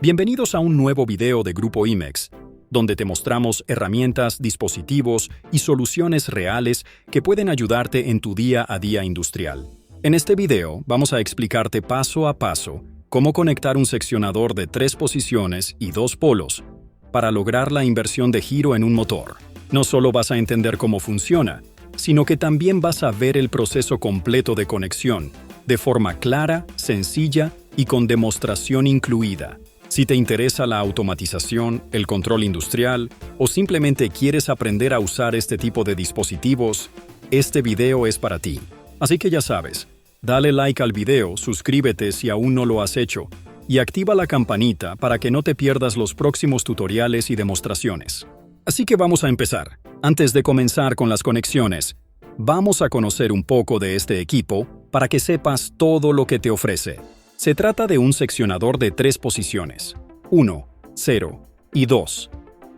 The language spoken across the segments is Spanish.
Bienvenidos a un nuevo video de Grupo IMEX, donde te mostramos herramientas, dispositivos y soluciones reales que pueden ayudarte en tu día a día industrial. En este video vamos a explicarte paso a paso cómo conectar un seccionador de 3 posiciones y 2 polos para lograr la inversión de giro en un motor. No solo vas a entender cómo funciona, sino que también vas a ver el proceso completo de conexión, de forma clara, sencilla y con demostración incluida. Si te interesa la automatización, el control industrial o simplemente quieres aprender a usar este tipo de dispositivos, este video es para ti. Así que ya sabes, dale like al video, suscríbete si aún no lo has hecho y activa la campanita para que no te pierdas los próximos tutoriales y demostraciones. Así que vamos a empezar. Antes de comenzar con las conexiones, vamos a conocer un poco de este equipo para que sepas todo lo que te ofrece. Se trata de un seccionador de 3 posiciones, 1, 0 y 2,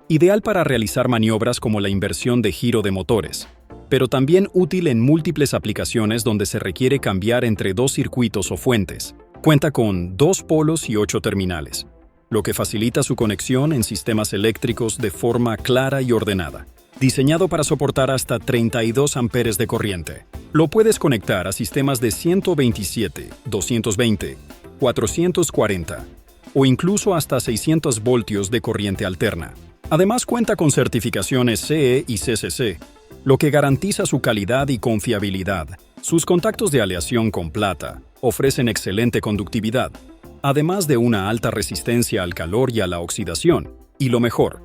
ideal para realizar maniobras como la inversión de giro de motores, pero también útil en múltiples aplicaciones donde se requiere cambiar entre 2 circuitos o fuentes. Cuenta con 2 polos y 8 terminales, lo que facilita su conexión en sistemas eléctricos de forma clara y ordenada. Diseñado para soportar hasta 32 amperes de corriente. Lo puedes conectar a sistemas de 127, 220, 440 o incluso hasta 600 voltios de corriente alterna. Además cuenta con certificaciones CE y CCC, lo que garantiza su calidad y confiabilidad. Sus contactos de aleación con plata ofrecen excelente conductividad, además de una alta resistencia al calor y a la oxidación. Y lo mejor,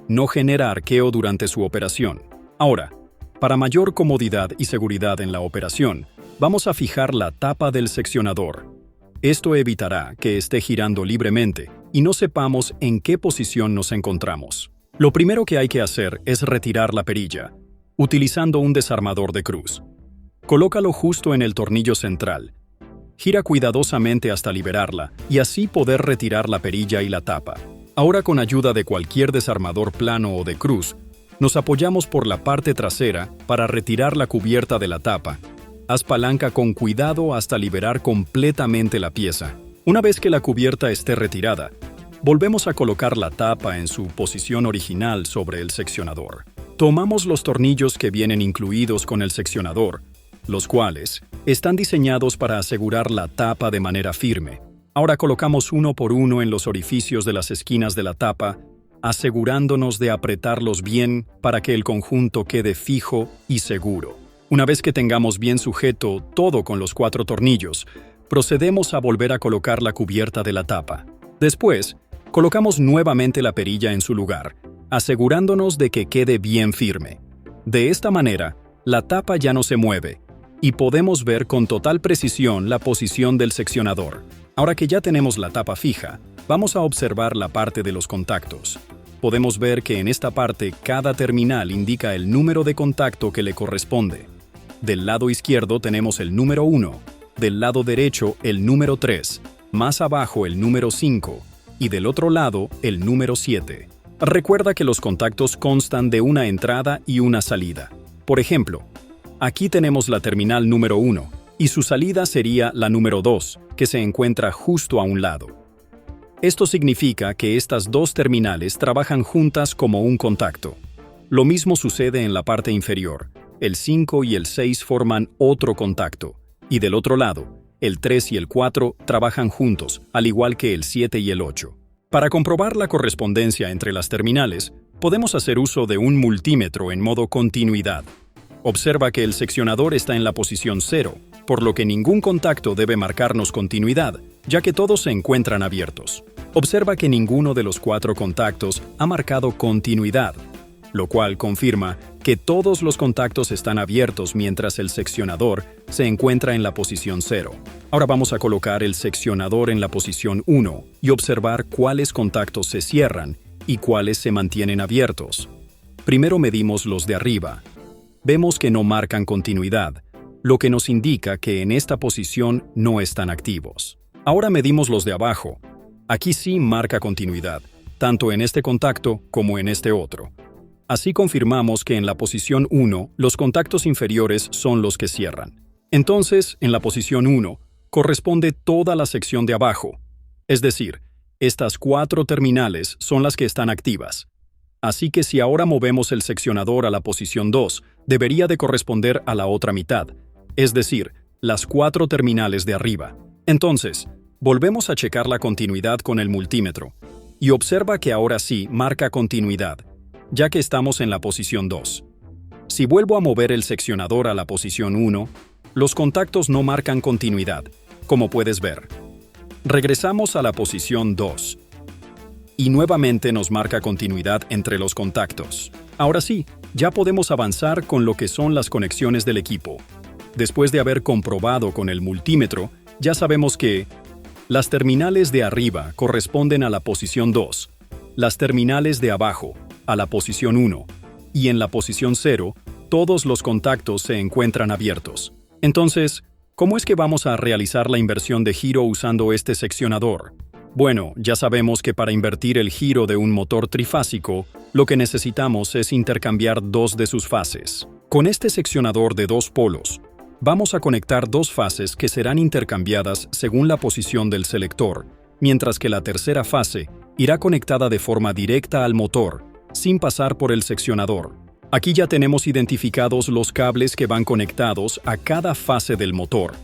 no genera arqueo durante su operación. Ahora, para mayor comodidad y seguridad en la operación, vamos a fijar la tapa del seccionador. Esto evitará que esté girando libremente y no sepamos en qué posición nos encontramos. Lo primero que hay que hacer es retirar la perilla, utilizando un desarmador de cruz. Colócalo justo en el tornillo central. Gira cuidadosamente hasta liberarla y así poder retirar la perilla y la tapa. Ahora, con ayuda de cualquier desarmador plano o de cruz, nos apoyamos por la parte trasera para retirar la cubierta de la tapa. Haz palanca con cuidado hasta liberar completamente la pieza. Una vez que la cubierta esté retirada, volvemos a colocar la tapa en su posición original sobre el seccionador. Tomamos los tornillos que vienen incluidos con el seccionador, los cuales están diseñados para asegurar la tapa de manera firme. Ahora colocamos uno por uno en los orificios de las esquinas de la tapa, asegurándonos de apretarlos bien para que el conjunto quede fijo y seguro. Una vez que tengamos bien sujeto todo con los 4 tornillos, procedemos a volver a colocar la cubierta de la tapa. Después, colocamos nuevamente la perilla en su lugar, asegurándonos de que quede bien firme. De esta manera, la tapa ya no se mueve y podemos ver con total precisión la posición del seccionador. Ahora que ya tenemos la tapa fija, vamos a observar la parte de los contactos. Podemos ver que en esta parte cada terminal indica el número de contacto que le corresponde. Del lado izquierdo tenemos el número 1, del lado derecho el número 3, más abajo el número 5 y del otro lado el número 7. Recuerda que los contactos constan de una entrada y una salida. Por ejemplo, aquí tenemos la terminal número 1 y su salida sería la número 2, que se encuentra justo a un lado. Esto significa que estas 2 terminales trabajan juntas como un contacto. Lo mismo sucede en la parte inferior. El 5 y el 6 forman otro contacto, y del otro lado, el 3 y el 4 trabajan juntos, al igual que el 7 y el 8. Para comprobar la correspondencia entre las terminales, podemos hacer uso de un multímetro en modo continuidad. Observa que el seccionador está en la posición 0, por lo que ningún contacto debe marcarnos continuidad, ya que todos se encuentran abiertos. Observa que ninguno de los 4 contactos ha marcado continuidad, lo cual confirma que todos los contactos están abiertos mientras el seccionador se encuentra en la posición 0. Ahora vamos a colocar el seccionador en la posición 1 y observar cuáles contactos se cierran y cuáles se mantienen abiertos. Primero medimos los de arriba. Vemos que no marcan continuidad, lo que nos indica que en esta posición no están activos. Ahora medimos los de abajo. Aquí sí marca continuidad, tanto en este contacto como en este otro. Así confirmamos que en la posición 1 los contactos inferiores son los que cierran. Entonces, en la posición 1 corresponde toda la sección de abajo, es decir, Estas 4 terminales son las que están activas. Así que si ahora movemos el seccionador a la posición 2, debería de corresponder a la otra mitad, es decir, las 4 terminales de arriba. Entonces, volvemos a checar la continuidad con el multímetro, y observa que ahora sí marca continuidad, ya que estamos en la posición 2. Si vuelvo a mover el seccionador a la posición 1, los contactos no marcan continuidad, como puedes ver. Regresamos a la posición 2. Y nuevamente nos marca continuidad entre los contactos. Ahora sí, ya podemos avanzar con lo que son las conexiones del equipo. Después de haber comprobado con el multímetro, ya sabemos que las terminales de arriba corresponden a la posición 2, las terminales de abajo a la posición 1, y en la posición 0, todos los contactos se encuentran abiertos. Entonces, ¿cómo es que vamos a realizar la inversión de giro usando este seccionador? Bueno, ya sabemos que para invertir el giro de un motor trifásico, lo que necesitamos es intercambiar 2 de sus fases. Con este seccionador de 2 polos, vamos a conectar 2 fases que serán intercambiadas según la posición del selector, mientras que la tercera fase irá conectada de forma directa al motor, sin pasar por el seccionador. Aquí ya tenemos identificados los cables que van conectados a cada fase del motor.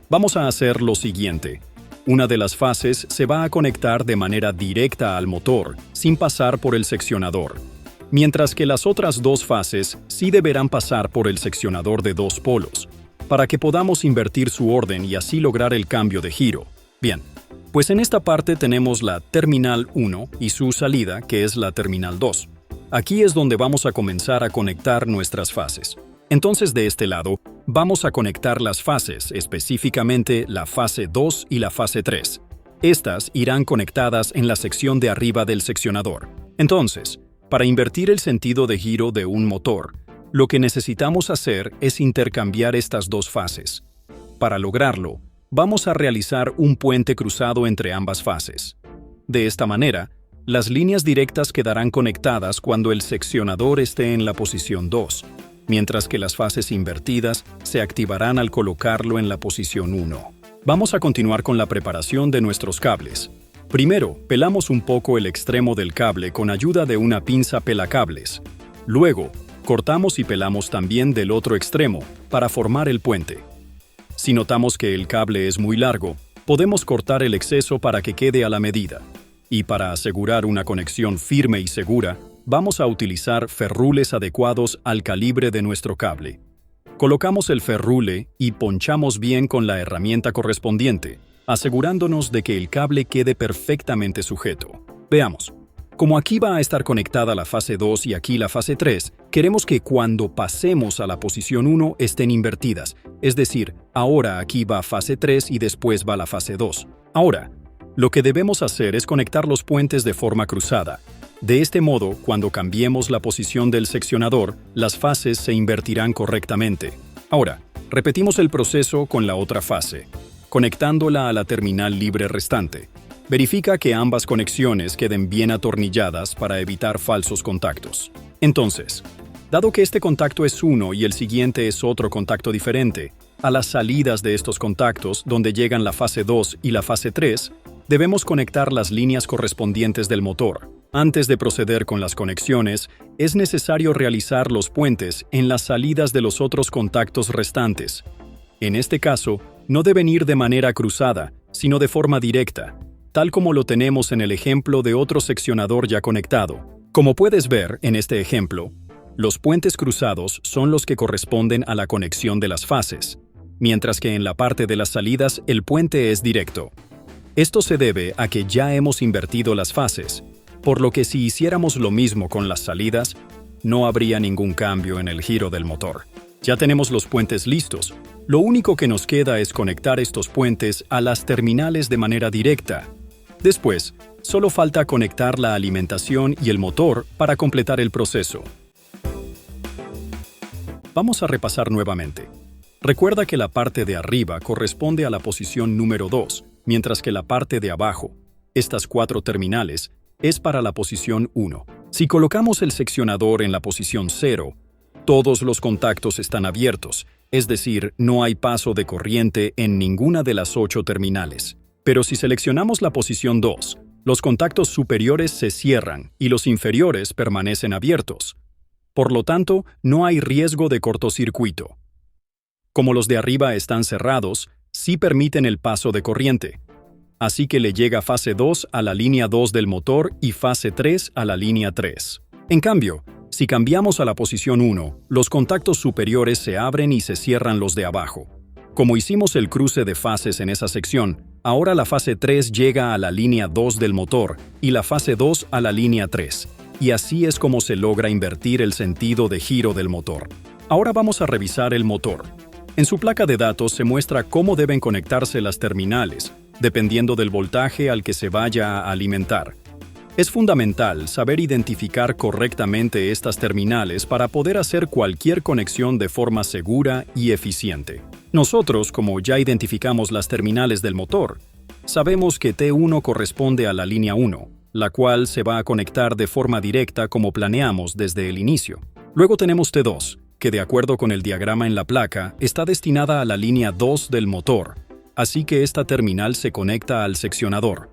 Vamos a hacer lo siguiente. Una de las fases se va a conectar de manera directa al motor, sin pasar por el seccionador, mientras que las otras 2 fases sí deberán pasar por el seccionador de 2 polos, para que podamos invertir su orden y así lograr el cambio de giro. Bien, pues en esta parte tenemos la terminal 1 y su salida, que es la terminal 2. Aquí es donde vamos a comenzar a conectar nuestras fases. Entonces, de este lado, vamos a conectar las fases, específicamente la fase 2 y la fase 3. Estas irán conectadas en la sección de arriba del seccionador. Entonces, para invertir el sentido de giro de un motor, lo que necesitamos hacer es intercambiar estas 2 fases. Para lograrlo, vamos a realizar un puente cruzado entre ambas fases. De esta manera, las líneas directas quedarán conectadas cuando el seccionador esté en la posición 2, mientras que las fases invertidas se activarán al colocarlo en la posición 1. Vamos a continuar con la preparación de nuestros cables. Primero, pelamos un poco el extremo del cable con ayuda de una pinza pelacables. Luego, cortamos y pelamos también del otro extremo para formar el puente. Si notamos que el cable es muy largo, podemos cortar el exceso para que quede a la medida. Y para asegurar una conexión firme y segura, vamos a utilizar ferrules adecuados al calibre de nuestro cable. Colocamos el ferrule y ponchamos bien con la herramienta correspondiente, asegurándonos de que el cable quede perfectamente sujeto. Veamos. Como aquí va a estar conectada la fase 2 y aquí la fase 3, queremos que cuando pasemos a la posición 1 estén invertidas, es decir, ahora aquí va fase 3 y después va la fase 2. Ahora, lo que debemos hacer es conectar los puentes de forma cruzada. De este modo, cuando cambiemos la posición del seccionador, las fases se invertirán correctamente. Ahora, repetimos el proceso con la otra fase, conectándola a la terminal libre restante. Verifica que ambas conexiones queden bien atornilladas para evitar falsos contactos. Entonces, dado que este contacto es uno y el siguiente es otro contacto diferente, a las salidas de estos contactos, donde llegan la fase 2 y la fase 3, debemos conectar las líneas correspondientes del motor. Antes de proceder con las conexiones, es necesario realizar los puentes en las salidas de los otros contactos restantes. En este caso, no deben ir de manera cruzada, sino de forma directa, tal como lo tenemos en el ejemplo de otro seccionador ya conectado. Como puedes ver en este ejemplo, los puentes cruzados son los que corresponden a la conexión de las fases, mientras que en la parte de las salidas el puente es directo. Esto se debe a que ya hemos invertido las fases, por lo que si hiciéramos lo mismo con las salidas, no habría ningún cambio en el giro del motor. Ya tenemos los puentes listos. Lo único que nos queda es conectar estos puentes a las terminales de manera directa. Después, solo falta conectar la alimentación y el motor para completar el proceso. Vamos a repasar nuevamente. Recuerda que la parte de arriba corresponde a la posición número 2, mientras que la parte de abajo, estas 4 terminales, es para la posición 1. Si colocamos el seccionador en la posición 0, todos los contactos están abiertos, es decir, no hay paso de corriente en ninguna de las 8 terminales. Pero si seleccionamos la posición 2, Los contactos superiores se cierran y los inferiores permanecen abiertos. Por lo tanto, no hay riesgo de cortocircuito. Como los de arriba están cerrados, sí permiten el paso de corriente. Así que le llega fase 2 a la línea 2 del motor y fase 3 a la línea 3. En cambio, si cambiamos a la posición 1, los contactos superiores se abren y se cierran los de abajo. Como hicimos el cruce de fases en esa sección, ahora la fase 3 llega a la línea 2 del motor y la fase 2 a la línea 3. Y así es como se logra invertir el sentido de giro del motor. Ahora vamos a revisar el motor. En su placa de datos se muestra cómo deben conectarse las terminales, dependiendo del voltaje al que se vaya a alimentar. Es fundamental saber identificar correctamente estas terminales para poder hacer cualquier conexión de forma segura y eficiente. Nosotros, como ya identificamos las terminales del motor, sabemos que T1 corresponde a la línea 1, la cual se va a conectar de forma directa como planeamos desde el inicio. Luego tenemos T2, que de acuerdo con el diagrama en la placa, está destinada a la línea 2 del motor, así que esta terminal se conecta al seccionador.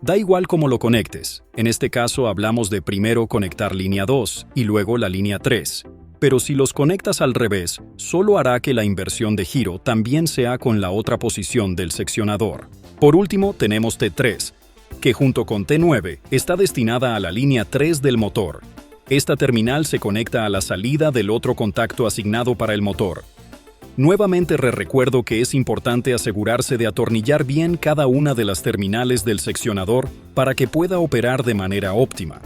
Da igual cómo lo conectes, en este caso hablamos de primero conectar línea 2 y luego la línea 3, pero si los conectas al revés, solo hará que la inversión de giro también sea con la otra posición del seccionador. Por último, tenemos T3, que junto con T9 está destinada a la línea 3 del motor. Esta terminal se conecta a la salida del otro contacto asignado para el motor. Nuevamente recuerdo que es importante asegurarse de atornillar bien cada una de las terminales del seccionador para que pueda operar de manera óptima.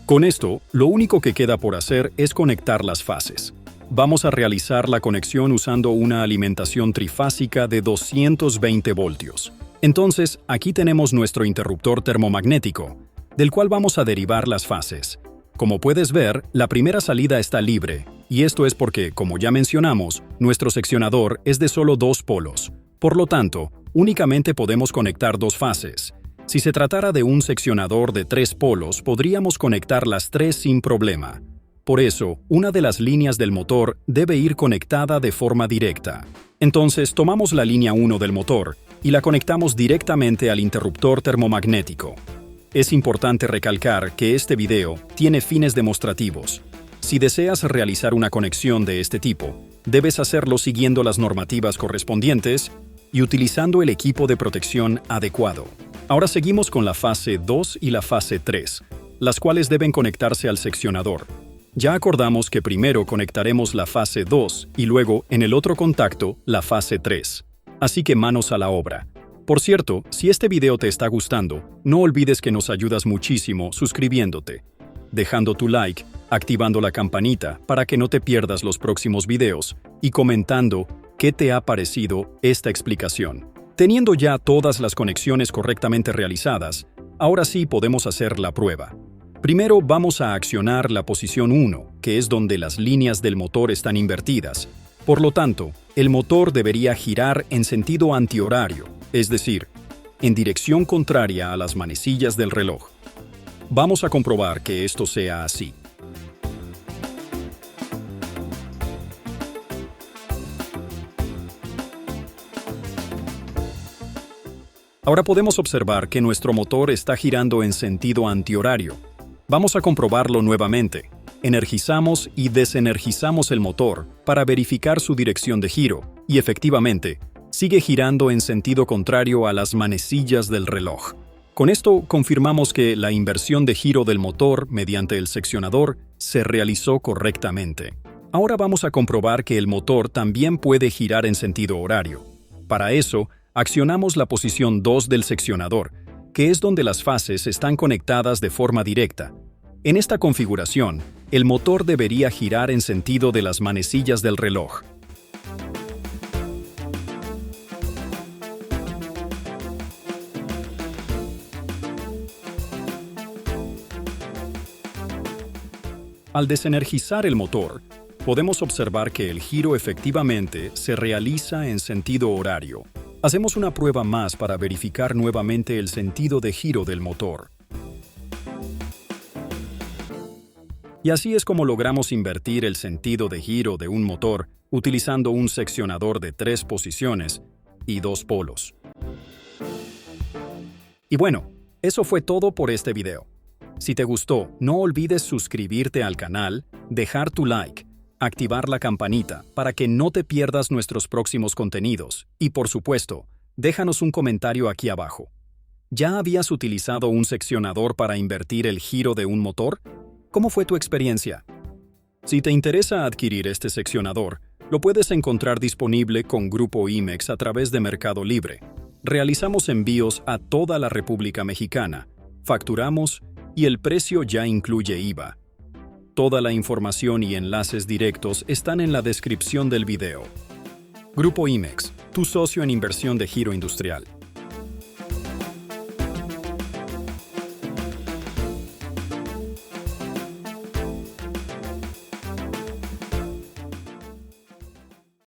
Con esto, lo único que queda por hacer es conectar las fases. Vamos a realizar la conexión usando una alimentación trifásica de 220 voltios. Entonces, aquí tenemos nuestro interruptor termomagnético, del cual vamos a derivar las fases. Como puedes ver, la primera salida está libre, y esto es porque, como ya mencionamos, nuestro seccionador es de solo 2 polos. Por lo tanto, únicamente podemos conectar 2 fases. Si se tratara de un seccionador de 3 polos, podríamos conectar las 3 sin problema. Por eso, una de las líneas del motor debe ir conectada de forma directa. Entonces, tomamos la línea 1 del motor y la conectamos directamente al interruptor termomagnético. Es importante recalcar que este video tiene fines demostrativos. Si deseas realizar una conexión de este tipo, debes hacerlo siguiendo las normativas correspondientes y utilizando el equipo de protección adecuado. Ahora seguimos con la fase 2 y la fase 3, las cuales deben conectarse al seccionador. Ya acordamos que primero conectaremos la fase 2 y luego, en el otro contacto, la fase 3. Así que manos a la obra. Por cierto, si este video te está gustando, no olvides que nos ayudas muchísimo suscribiéndote, dejando tu like, activando la campanita para que no te pierdas los próximos videos y comentando qué te ha parecido esta explicación. Teniendo ya todas las conexiones correctamente realizadas, ahora sí podemos hacer la prueba. Primero vamos a accionar la posición 1, que es donde las líneas del motor están invertidas. Por lo tanto, el motor debería girar en sentido antihorario, es decir, en dirección contraria a las manecillas del reloj. Vamos a comprobar que esto sea así. Ahora podemos observar que nuestro motor está girando en sentido antihorario. Vamos a comprobarlo nuevamente. Energizamos y desenergizamos el motor para verificar su dirección de giro, y efectivamente, sigue girando en sentido contrario a las manecillas del reloj. Con esto confirmamos que la inversión de giro del motor mediante el seccionador se realizó correctamente. Ahora vamos a comprobar que el motor también puede girar en sentido horario. Para eso, accionamos la posición 2 del seccionador, que es donde las fases están conectadas de forma directa. En esta configuración, el motor debería girar en sentido de las manecillas del reloj. Al desenergizar el motor, podemos observar que el giro efectivamente se realiza en sentido horario. Hacemos una prueba más para verificar nuevamente el sentido de giro del motor. Y así es como logramos invertir el sentido de giro de un motor utilizando un seccionador de 3 posiciones y 2 polos. Y bueno, Eso fue todo por este video. Si te gustó, no olvides suscribirte al canal, dejar tu like, activar la campanita para que no te pierdas nuestros próximos contenidos y, por supuesto, déjanos un comentario aquí abajo. ¿Ya habías utilizado un seccionador para invertir el giro de un motor? ¿Cómo fue tu experiencia? Si te interesa adquirir este seccionador, lo puedes encontrar disponible con Grupo IMEX a través de Mercado Libre. Realizamos envíos a toda la República Mexicana, facturamos y el precio ya incluye IVA. Toda la información y enlaces directos están en la descripción del video. Grupo IMEX, tu socio en inversión de giro industrial.